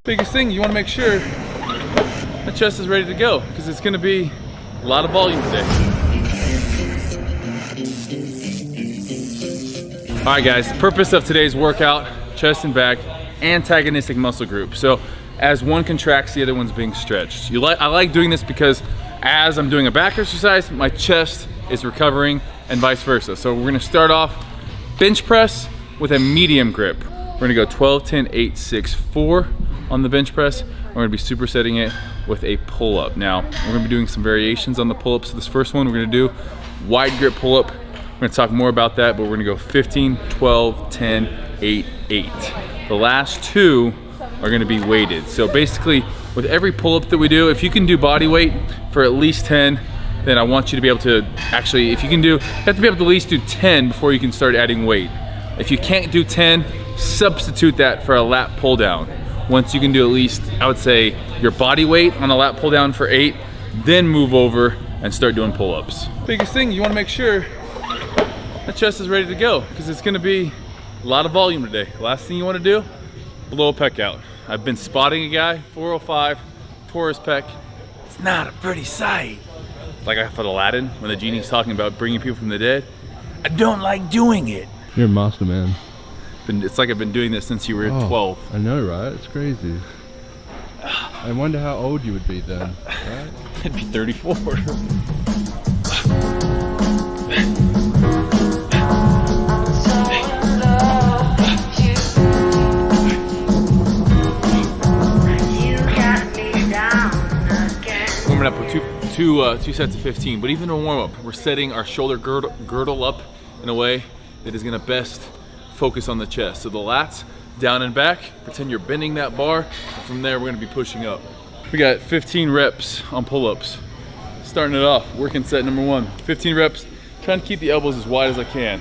Biggest thing, you want to make sure the chest is ready to go because it's going to be a lot of volume today. All right guys, the purpose of today's workout, chest and back, antagonistic muscle group. So as one contracts, the other one's being stretched. I like doing this because as I'm doing a back exercise, my chest is recovering and vice versa. So we're gonna start off bench press with a medium grip. We're gonna go 12, 10, 8, 6, 4 on the bench press. We're gonna be supersetting it with a pull-up. Now, we're gonna be doing some variations on the pull-ups. So this first one, we're gonna do wide grip pull-up. We're gonna talk more about that, but we're gonna go 15, 12, 10, 8, 8. The last two are gonna be weighted. So basically, with every pull-up that we do, if you can do body weight for at least 10, then I want you to be able to actually, if you can do, you have to be able to at least do 10 before you can start adding weight. If you can't do 10, substitute that for a lat pull down. Once you can do at least, I would say, your body weight on a lat pull down for 8, then move over and start doing pull-ups. Biggest thing, you wanna make sure the chest is ready to go because it's gonna be a lot of volume today. Last thing you wanna do, blow a pec out. I've been spotting a guy, 405, tore his pec. It's not a pretty sight. It's like I thought Aladdin when the genie's talking about bringing people from the dead. I don't like doing it. You're a master, man. It's like I've been doing this since you were 12. I know, right? It's crazy. I wonder how old you would be then, right? I'd be 34. Warming up with two sets of 15, but even a warm-up, we're setting our shoulder girdle up in a way that is gonna best focus on the chest. So the lats, down and back, pretend you're bending that bar, and from there we're gonna be pushing up. We got 15 reps on pull-ups. Starting it off, working set number 1. 15 reps, trying to keep the elbows as wide as I can.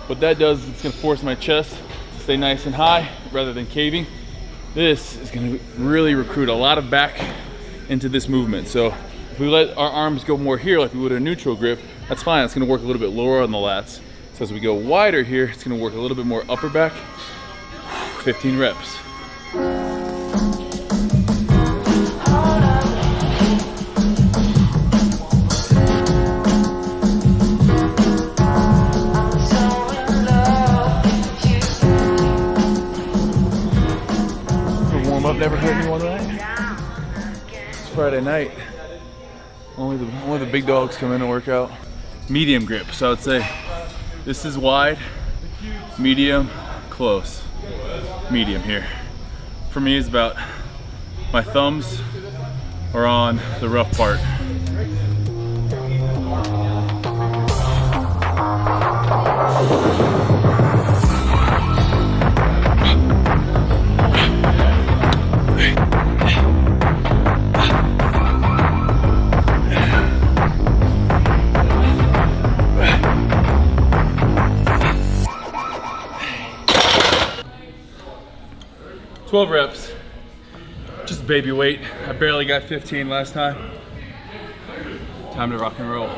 What that does is it's gonna force my chest to stay nice and high rather than caving. This is gonna really recruit a lot of back into this movement. So if we let our arms go more here like we would a neutral grip, that's fine. It's gonna work a little bit lower on the lats. So as we go wider here, it's gonna work a little bit more upper back. 15 reps. The warm up never hurt anyone, right? It's Friday night. Only the big dogs come in and work out. Medium grip, so I would say this is wide, medium, close. Medium here. For me, it's about my thumbs are on the rough part. Twelve reps, just baby weight. I barely got 15 last time. Time to rock and roll.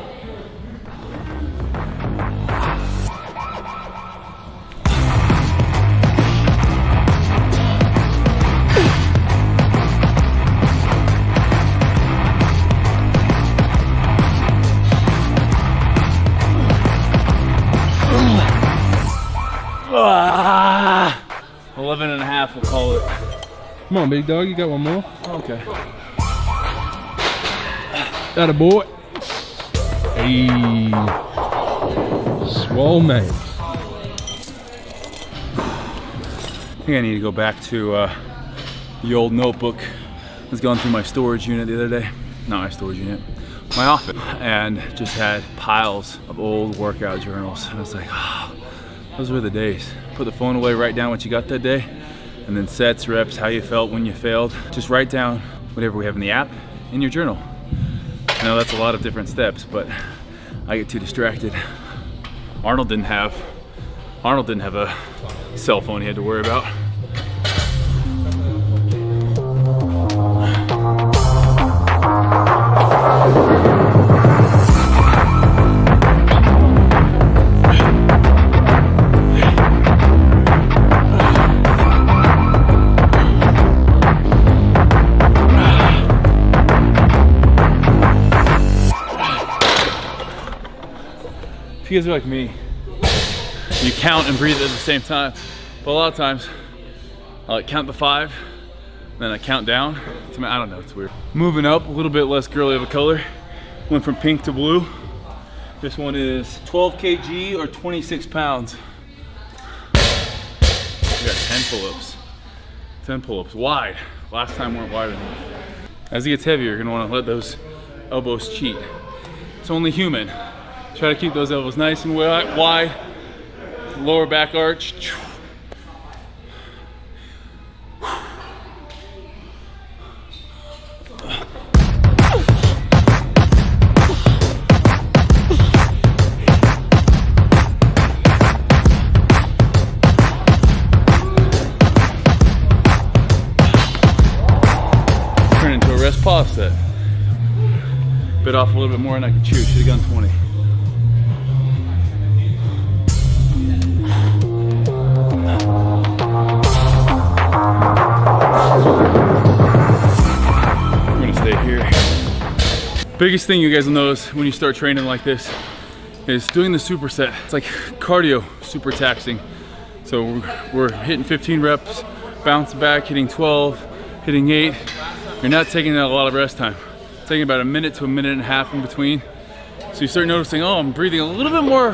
Ah! 11 and a half, we'll call it. Come on, big dog, you got one more? Okay. Atta boy. Hey. Swole, mate. I think I need to go back to the old notebook. I was going through my storage unit the other day. Not my storage unit, my office. And just had piles of old workout journals. And I was like, oh, those were the days. Put the phone away, write down what you got that day, and then sets, reps, how you felt when you failed. Just write down whatever we have in the app in your journal. I know that's a lot of different steps, but I get too distracted. Arnold didn't have a cell phone he had to worry about. if you guys are like me, you count and breathe at the same time. But a lot of times, I like count to 5, then I count down. I don't know, it's weird. Moving up, a little bit less girly of a color. Went from pink to blue. This one is 12 kg or 26 pounds. We got 10 pull-ups. 10 pull-ups, wide. Last time weren't wide enough. As it gets heavier, you're gonna wanna let those elbows cheat. It's only human. Try to keep those elbows nice and wide. Lower back arch. Turn into a rest pause set. Bit off a little bit more and I could chew. Should have gone 20. Biggest thing you guys will notice when you start training like this is doing the superset. It's like cardio, super taxing. So we're hitting 15 reps, bouncing back, hitting 12, hitting 8. You're not taking a lot of rest time. It's taking about a minute to a minute and a half in between. So you start noticing, oh, I'm breathing a little bit more,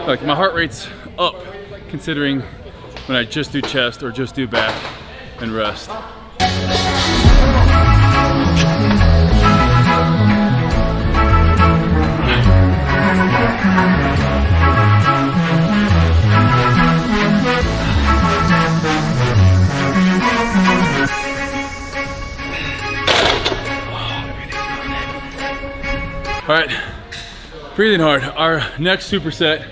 like my heart rate's up, considering when I just do chest or just do back and rest. All right, breathing hard. Our next superset,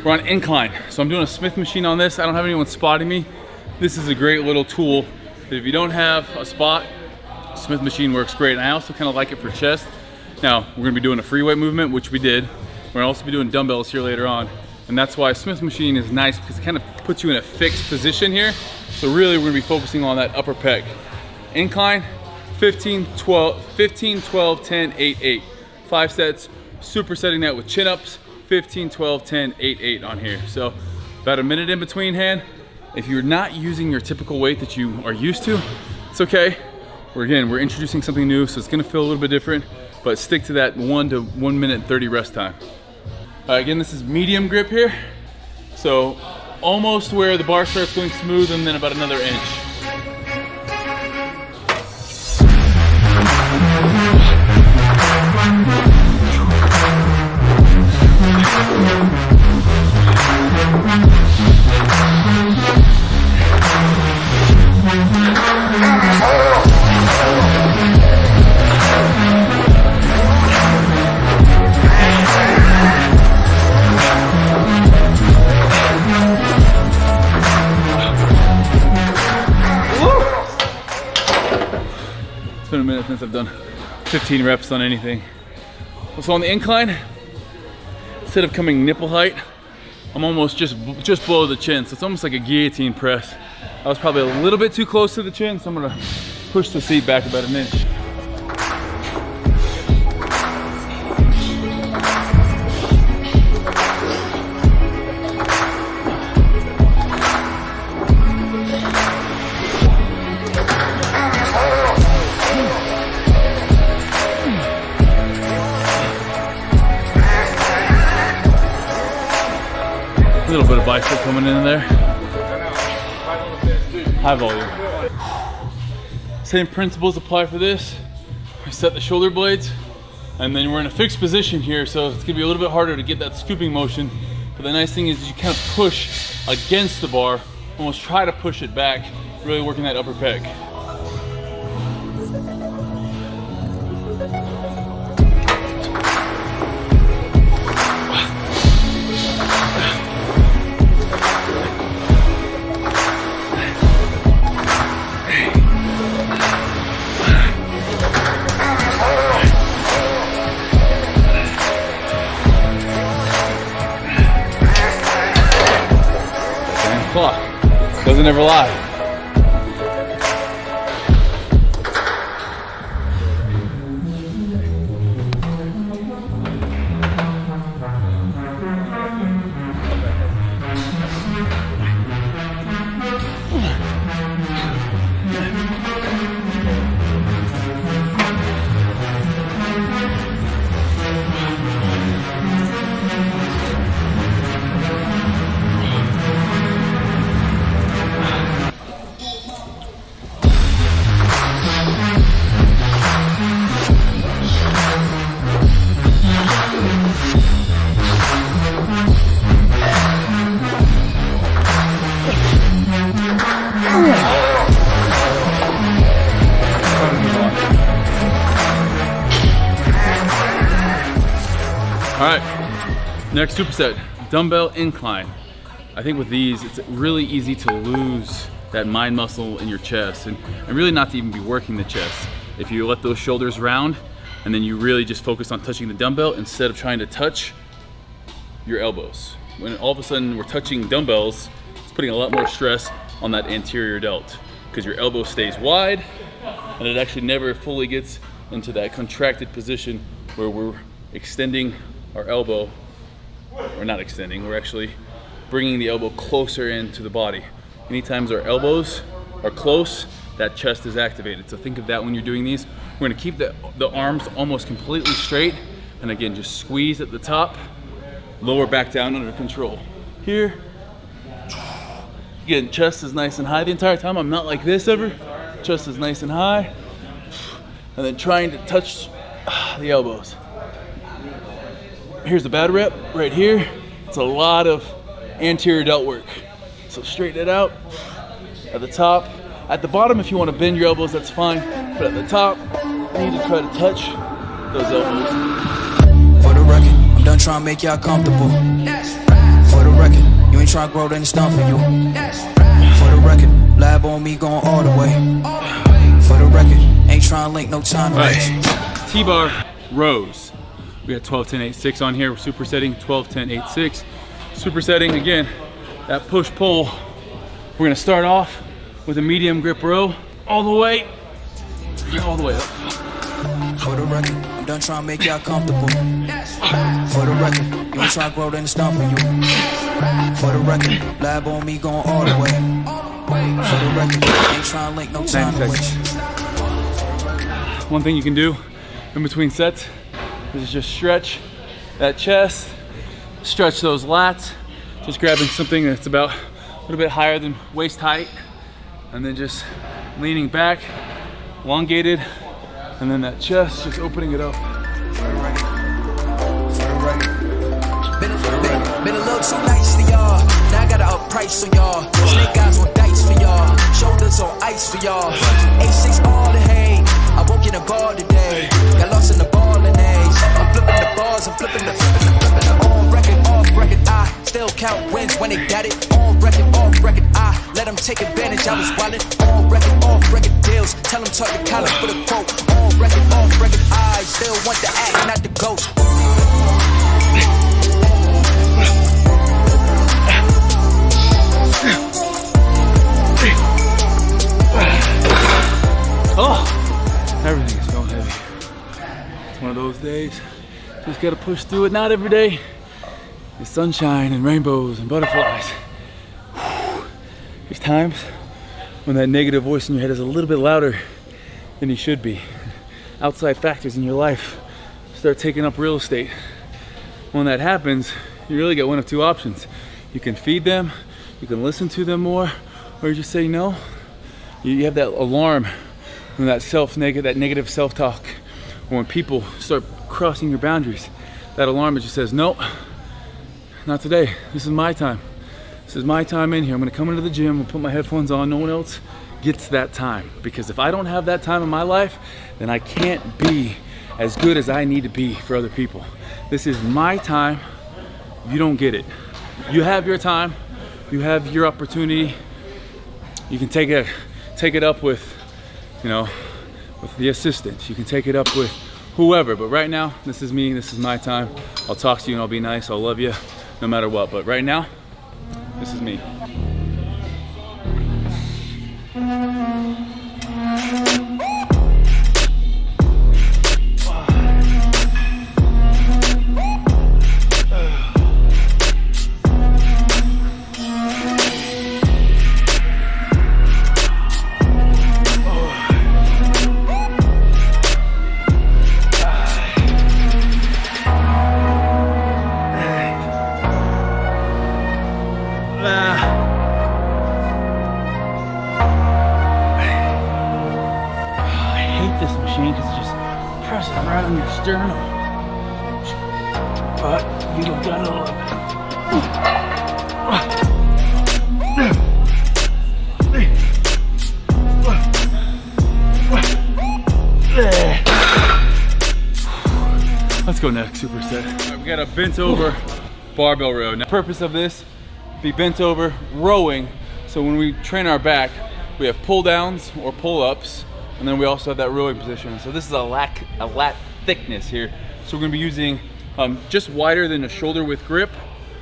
we're on incline. So I'm doing a Smith machine on this. I don't have anyone spotting me. This is a great little tool. If you don't have a spot, Smith machine works great. And I also kind of like it for chest. Now, we're gonna be doing a free weight movement, which we did. We're gonna also be doing dumbbells here later on. And that's why Smith machine is nice because it kind of puts you in a fixed position here. So really, we're gonna be focusing on that upper pec. Incline, 15, 12, 10, 8, 8. 5 sets, supersetting that with chin-ups, 15, 12, 10, 8, 8 on here. So about a minute in between hand. If you're not using your typical weight that you are used to, it's okay. We're introducing something new, so it's gonna feel a little bit different, but stick to that 1 to 1 minute 30 rest time. Again, this is medium grip here. So almost where the bar starts going smooth and then about another inch. It's been a minute since I've done 15 reps on anything. So on the incline, instead of coming nipple height, I'm almost just below the chin. So it's almost like a guillotine press. I was probably a little bit too close to the chin, so I'm gonna push the seat back about an inch. A little bit of bicep coming in there. High volume. Same principles apply for this. We set the shoulder blades, and then we're in a fixed position here, so it's gonna be a little bit harder to get that scooping motion. But the nice thing is you kind of push against the bar, almost try to push it back, really working that upper pec. Doesn't ever lie. Next superset, dumbbell incline. I think with these, it's really easy to lose that mind muscle in your chest and really not to even be working the chest. If you let those shoulders round and then you really just focus on touching the dumbbell instead of trying to touch your elbows. When all of a sudden we're touching dumbbells, it's putting a lot more stress on that anterior delt because your elbow stays wide and it actually never fully gets into that contracted position where we're extending our elbow, or not extending, we're actually bringing the elbow closer into the body. Anytime our elbows are close, that chest is activated. So think of that when you're doing these. We're gonna keep the arms almost completely straight, and again, just squeeze at the top, lower back down under control. Here, again, chest is nice and high the entire time. I'm not like this ever. Chest is nice and high, and then trying to touch the elbows. Here's the bad rep right here. It's a lot of anterior delt work. So straighten it out at the top. At the bottom, if you want to bend your elbows, that's fine. But at the top, you need to try to touch those elbows. For the record, I'm done trying to make y'all comfortable. For the record, you ain't trying to grow, then it's done for you. For the record, lab on me going all the way. For the record, ain't trying to link no time to waste. T-bar rows. We got 12, 10, 8, 6 on here. We're supersetting 12, 10, 8, 6. Supersetting again, that push pull. We're gonna start off with a medium grip row all the way up. For the record, I'm done trying to make y'all comfortable. For the record, you ain't trying to grow, then it's done for you. For the record, lab on me going all the way. For the record, ain't trying to link no time to waste. One thing you can do in between sets is just stretch that chest, stretch those lats, just grabbing something that's about a little bit higher than waist height, and then just leaning back, elongated, and then that chest, just opening it up. Been a little too nice for y'all. Now I got to up price on y'all. Snake eyes on dice for y'all. Shoulders on ice for y'all. A6 all the hate. I won't get a ball today. Got lost in the ball and age. I'm flipping the bars, I'm flipping the on record, off record. I still count wins when they got it. On record, off record. I let them take advantage. I was wildin'. On record, off record deals. Tell them talk to Colin for the quote. On record, off record. I still want the act, not the ghost. Oh, everything is feeling heavy. It's one of those days. Just gotta push through it. Not every day. It's sunshine and rainbows and butterflies. There's times when that negative voice in your head is a little bit louder than you should be. Outside factors in your life start taking up real estate. When that happens, you really get one of two options. You can feed them, you can listen to them more, or you just say no. You have that alarm when that negative self-talk, or when people start crossing your boundaries, that alarm that just says, nope, not today. This is my time. This is my time in here. I'm gonna come into the gym, I'm gonna put my headphones on. No one else gets that time. Because if I don't have that time in my life, then I can't be as good as I need to be for other people. This is my time. You don't get it. You have your time. You have your opportunity. You can take it up with, you know, with the assistants. You can take it up with whoever, but right now, this is me, this is my time. I'll talk to you and I'll be nice, I'll love you no matter what, but right now, this is me. Sternum, but you gotta love it. Let's go next superset. Right, we got a bent over barbell row. Now, the purpose of this, be bent over, rowing. So when we train our back, we have pull downs or pull ups, and then we also have that rowing position. So this is a lat thickness here. So we're gonna be using just wider than a shoulder width grip.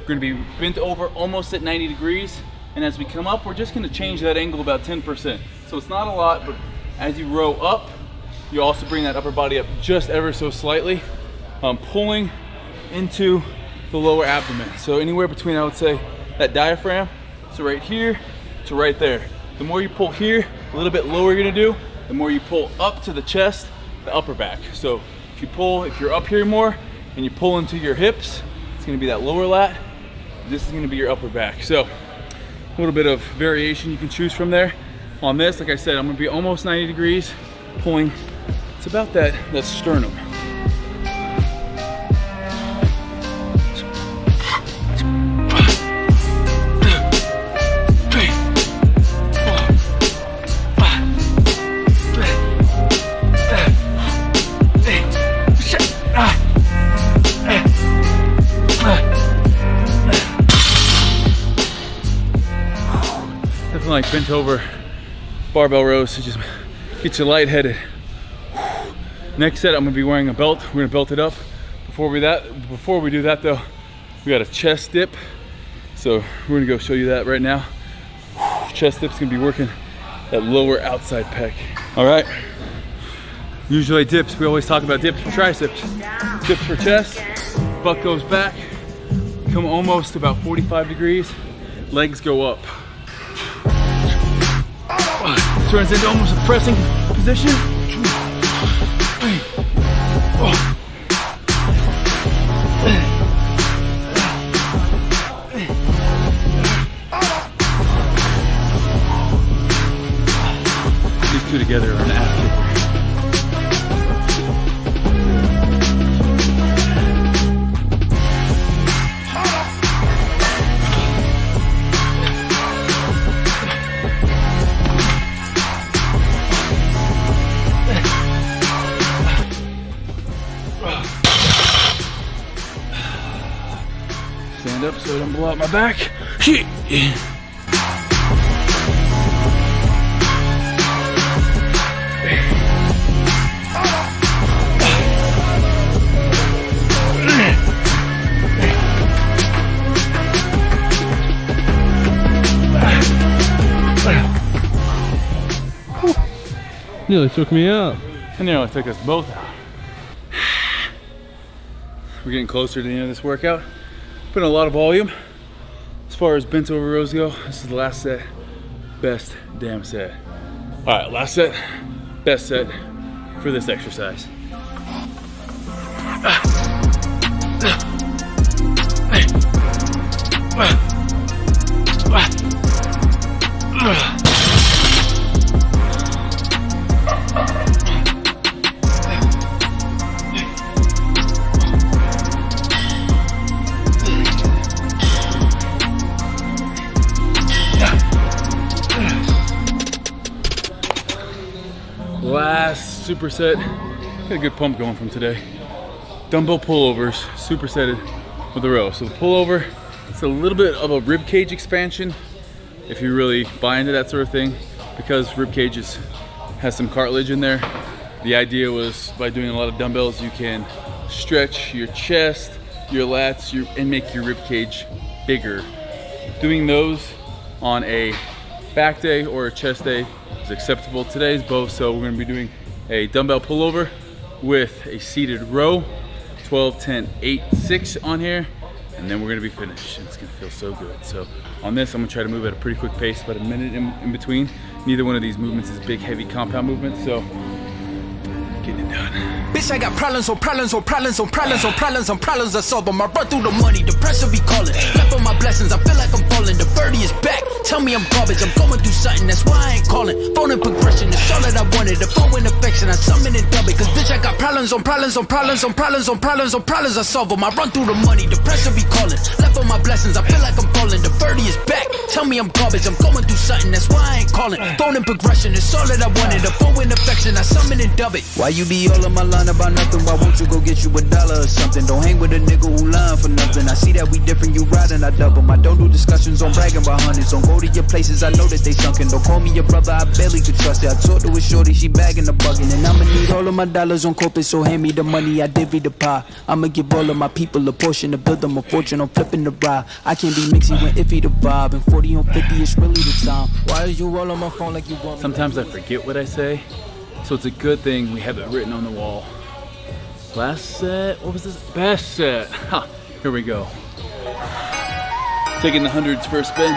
We're gonna be bent over almost at 90 degrees. And as we come up, we're just gonna change that angle about 10%. So it's not a lot, but as you row up, you also bring that upper body up just ever so slightly, pulling into the lower abdomen. So anywhere between, I would say, that diaphragm, so right here to right there. The more you pull here, a little bit lower you're gonna do, the more you pull up to the chest, the upper back. So if you pull, if you're up here more, and you pull into your hips, it's gonna be that lower lat. This is gonna be your upper back. So a little bit of variation you can choose from there. On this, like I said, I'm gonna be almost 90 degrees, pulling, it's about that sternum. Like bent over barbell rows to just get you lightheaded. Next set, I'm gonna be wearing a belt. We're gonna belt it up. Before we do that though, we got a chest dip. So we're gonna go show you that right now. Chest dip's gonna be working that lower outside pec. All right. Usually dips, we always talk about dips for triceps. Dips for chest, butt goes back, come almost about 45 degrees, legs go up. Turns into almost a pressing position. These two together are an ass kicker. Stand up so I don't blow out my back. Nearly took me out. And nearly took us both out. We're getting closer to the end of this workout. Putting a lot of volume. As far as bent over rows go, this is the last set. Best damn set. All right, last set, best set for this exercise. Last superset, got a good pump going from today. Dumbbell pullovers, supersetted with a row. So the pullover, it's a little bit of a rib cage expansion if you really buy into that sort of thing, because rib cage has some cartilage in there. The idea was by doing a lot of dumbbells, you can stretch your chest, your lats, and make your rib cage bigger. Doing those on a back day or a chest day is acceptable. Today's both, so we're gonna be doing a dumbbell pullover with a seated row, 12, 10, 8, 6 on here, and then we're gonna be finished. It's gonna feel so good. So on this, I'm gonna try to move at a pretty quick pace, about a minute in between. Neither one of these movements is big, heavy compound movements, so getting it done. Bitch, I got problems on problems on problems on problems on problems on problems I solve them. I run through the money, the pressure be calling. Left on my blessings, I feel like I'm falling. The birdie is back, tell me I'm garbage. I'm going through something, that's why I ain't calling. Phone in progression, it's all that I wanted. The phone in affection, I summon and dub it. Cause bitch, I got problems on problems on problems on problems on problems on problems I solve them. I run through the money, the pressure be calling. Left on my blessings. lessons. I feel like I'm falling, the birdie is back. Tell me I'm garbage, I'm going through something, that's why I ain't calling. Phone and progression, it's all that I wanted. A phone in affection, I summon and dub it. Why you be all on my line about nothing? Why won't you go get you $1 or something? Don't hang with a nigga who lying for nothing. I see that we different, you riding, I double. I don't do discussions on bragging about hundreds. Don't go to your places, I know that they sunken. Don't call me your brother, I barely could trust it. I talked to a shorty, she bagging the bugging. And I'ma need all of my dollars on corporate, so hand me the money, I divvy the pie. I'ma give all of my people a portion to build them a fortune. I'm flipping the ride. I can't be mixy when iffy the vibe. And 40 on 50 is really the time. Why is you all on my phone like you want me? Sometimes I forget what I say, so it's a good thing we have it written on the wall. Last set, what was this? Best set. Ha, here we go. Taking the hundreds for a spin.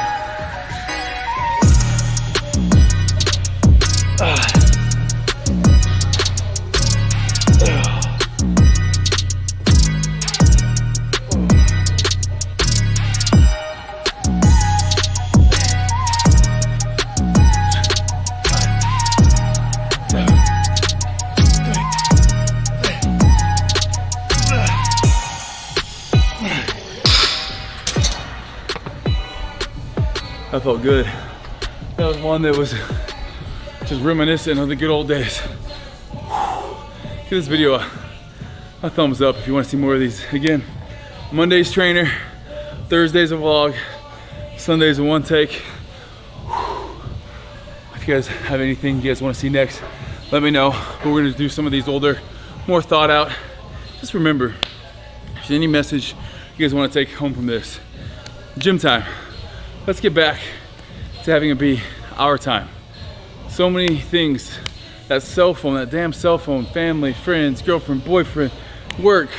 That felt good. That was one that was just reminiscent of the good old days. Give this video a thumbs up if you want to see more of these. Again, Monday's trainer, Thursday's a vlog, Sunday's a one take. If you guys have anything you guys want to see next, let me know. But we're going to do some of these older, more thought out. Just remember, if there's any message you guys want to take home from this, gym time. Let's get back to having it be our time. So many things, that cell phone, that damn cell phone, family, friends, girlfriend, boyfriend, work,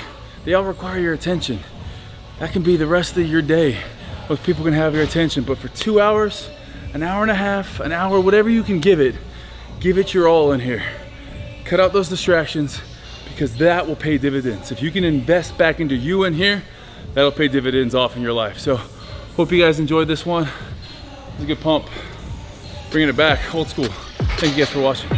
they all require your attention. That can be the rest of your day. Most people can have your attention, but for 2 hours, an hour and a half, an hour, whatever you can give it your all in here. Cut out those distractions, because that will pay dividends. If you can invest back into you in here, that'll pay dividends off in your life. So, hope you guys enjoyed this one. It was a good pump. Bringing it back, old school. Thank you guys for watching.